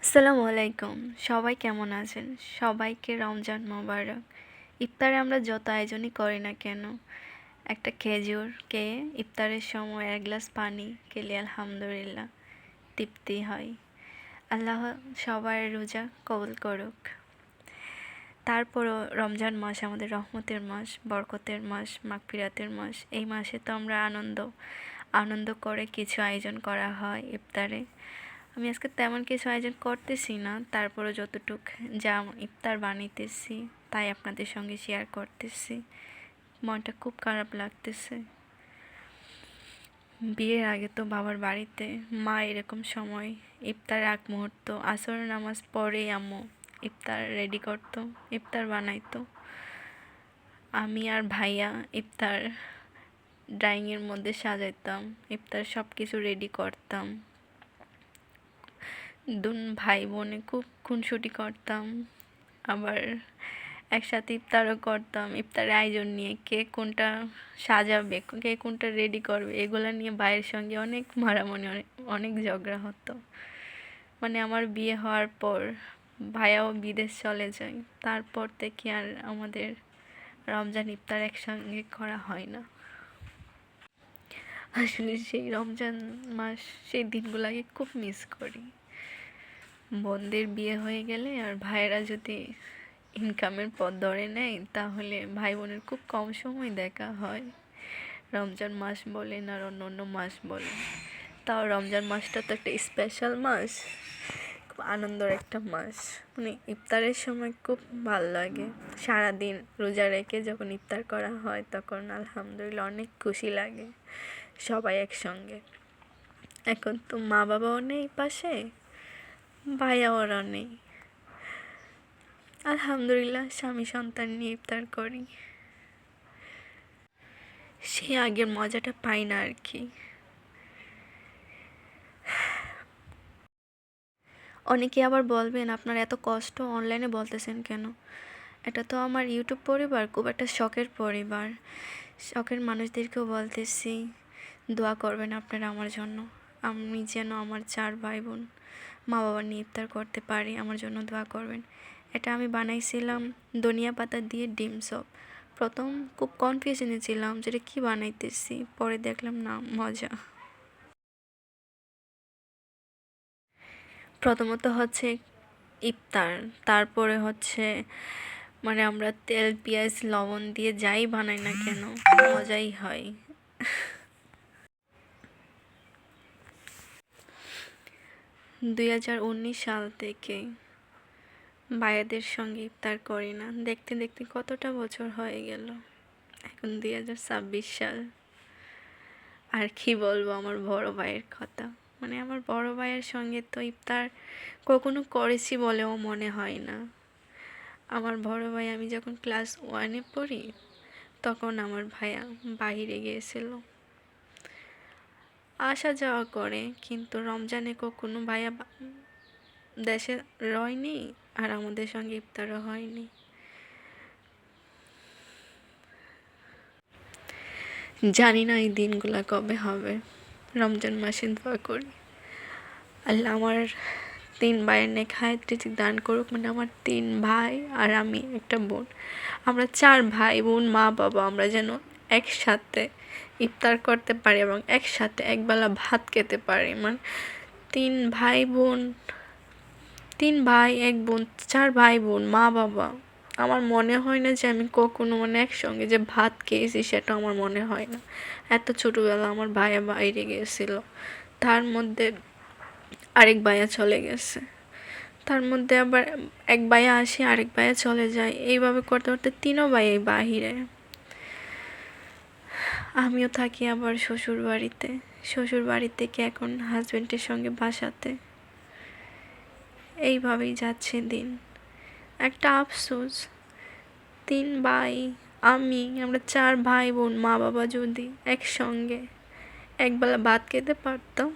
আসসালামু আলাইকুম। সবাই কেমন আছেন? সবাইকে রমজান মোবারক। ইফতারে আমরা যত আয়োজনই করি না কেন, একটা খেজুর খেয়ে ইফতারের সময় এক গ্লাস পানি খেলে আলহামদুলিল্লাহ তৃপ্তি হয়। আল্লাহ সবার রোজা কবুল করুক। তারপরও রমজান মাস আমাদের রহমতের মাস, বরকতের মাস, মাগফিরাতের মাস। এই মাসে তো আমরা আনন্দ করে কিছু আয়োজন করা হয় ইফতারে। আমি আজকে তেমন কিছু আয়োজন করতেছি না, তারপরও যতটুক যা ইফতার বানাইতেছি তাই আপনাদের সঙ্গে শেয়ার করতেছি। মনটা খুব খারাপ লাগতেছে। বিয়ের আগে তো বাবার বাড়িতে মা এরকম সময় ইফতার আগ মুহূর্ত আসর নামাজ পড়ে আম্মু ইফতার রেডি করতো, ইফতার বানাইতো। আমি আর ভাইয়া ইফতার ড্রয়িংয়ের মধ্যে সাজাইতাম, ইফতার সব কিছু রেডি করতাম। ভাই বোনে খুব খুনসুটি করতাম, আবার একসাথে ইফতারও করতাম। ইফতারের আয়োজন নিয়ে কে কোনটা সাজাবে, কে কোনটা রেডি করবে, এগুলো নিয়ে ভাইয়ের সঙ্গে অনেক মারামারি, অনেক ঝগড়া হতো। মানে আমার বিয়ে হওয়ার পর ভাইয়াও বিদেশ চলে যায়, তারপর থেকে আর আমাদের রমজান ইফতার একসঙ্গে করা হয় না। আসলে সেই রমজান মাস, সেই দিনগুলোকে খুব মিস করি। বোনদের বিয়ে হয়ে গেলে আর ভাইয়েরা যদি ইনকামের পথ ধরে নেয়, তাহলে ভাই বোনের খুব কম সময় দেখা হয়। রমজান মাস বলেন আর অন্য অন্য মাস বলেন, তাও রমজান মাসটা তো একটা স্পেশাল মাস, খুব আনন্দের একটা মাস। মানে ইফতারের সময় খুব ভালো লাগে। সারাদিন রোজা রেখে যখন ইফতার করা হয় তখন আলহামদুলিল্লাহ অনেক খুশি লাগে, সবাই একসঙ্গে। এখন তো মা বাবাও নেই পাশে, ভাইয়া ওরা নেই। আলহামদুলিল্লাহ স্বামী সন্তান নিয়ে ইফতার করি, সে আগের মজাটা পাই না আর কি। অনেকে আবার বলবেন আপনারা এত কষ্ট অনলাইনে বলতেছেন কেন? এটা তো আমার ইউটিউব পরিবার, খুব একটা শখের পরিবার। শখের মানুষদেরকেও বলতেছি দোয়া করবেন আপনারা আমার জন্য। আমি যেন আমার 4 ভাই বোন মা বাবা নিয়ে ইফতার করতে পারি, আমার জন্য দোয়া করবেন। এটা আমি বানাইছিলাম ধনিয়া পাতা দিয়ে ডিম চপ। প্রথম খুব কনফিউশনে ছিলাম যেটা কী বানাইতেছি, পরে দেখলাম না মজা। প্রথমত হচ্ছে ইফতার, তারপরে হচ্ছে মানে আমরা তেল পেঁয়াজ লবণ দিয়ে যাই বানাই না কেন মজাই হয়। 2019 সাল থেকে ভাইয়াদের সঙ্গে ইফতার করি না, দেখতে দেখতে কতটা বছর হয়ে গেল। এখন 2026 সাল। আর কি বলবো আমার বড় ভাইয়ের কথা, মানে আমার বড় ভাইয়ের সঙ্গে তো ইফতার কখনো করেছি বলেও মনে হয় না। আমার বড় ভাই আমি যখন ক্লাস 1-এ পড়ি তখন আমার ভাইয়া বাইরে গিয়েছিল, আসা যাওয়া করে, কিন্তু রমজানে কখনো ভাইয়া দেশে রয়নি আর আমাদের সঙ্গে ইফতারও হয়নি। জানি না এই দিনগুলো কবে হবে। রমজান মাসে দোয়া করি আল্লাহ আমার 3 ভাইয়ের নেক হায়াত রিজিক দান করুক। মানে আমার 3 ভাই আর আমি একটা বোন, আমরা 4 ভাই বোন মা বাবা আমরা যেন একসাথে ইফতার করতে পারি এবং একসাথে একবেলা ভাত খেতে পারি। মানে 3 ভাই বোন, 3 ভাই 1 বোন, 4 ভাই বোন মা বাবা। আমার মনে হয় না যে আমি কখনো মানে একসঙ্গে যে ভাত খেয়েছি, সেটা আমার মনে হয় না। এত ছোটোবেলা আমার ভাইয়া বাইরে গিয়েছিল, তার মধ্যে আরেক ভাইয়া চলে গেছে, তার মধ্যে আবার এক ভাইয়া আসে আরেক ভাইয়া চলে যায়, এইভাবে করতে করতে 3 ভাইয়াই বাহিরে। আমিও থাকি আবার শ্বশুর বাড়িতে, শ্বশুর বাড়ি থেকে এখন হাজব্যান্ডের সঙ্গে বাসাতে। এইভাবেই যাচ্ছে দিন। একটা আফসোস, 3 ভাই আমরা 4 ভাই বোন মা বাবা যদি একসঙ্গে একবেলা ভাত খেতে পারতাম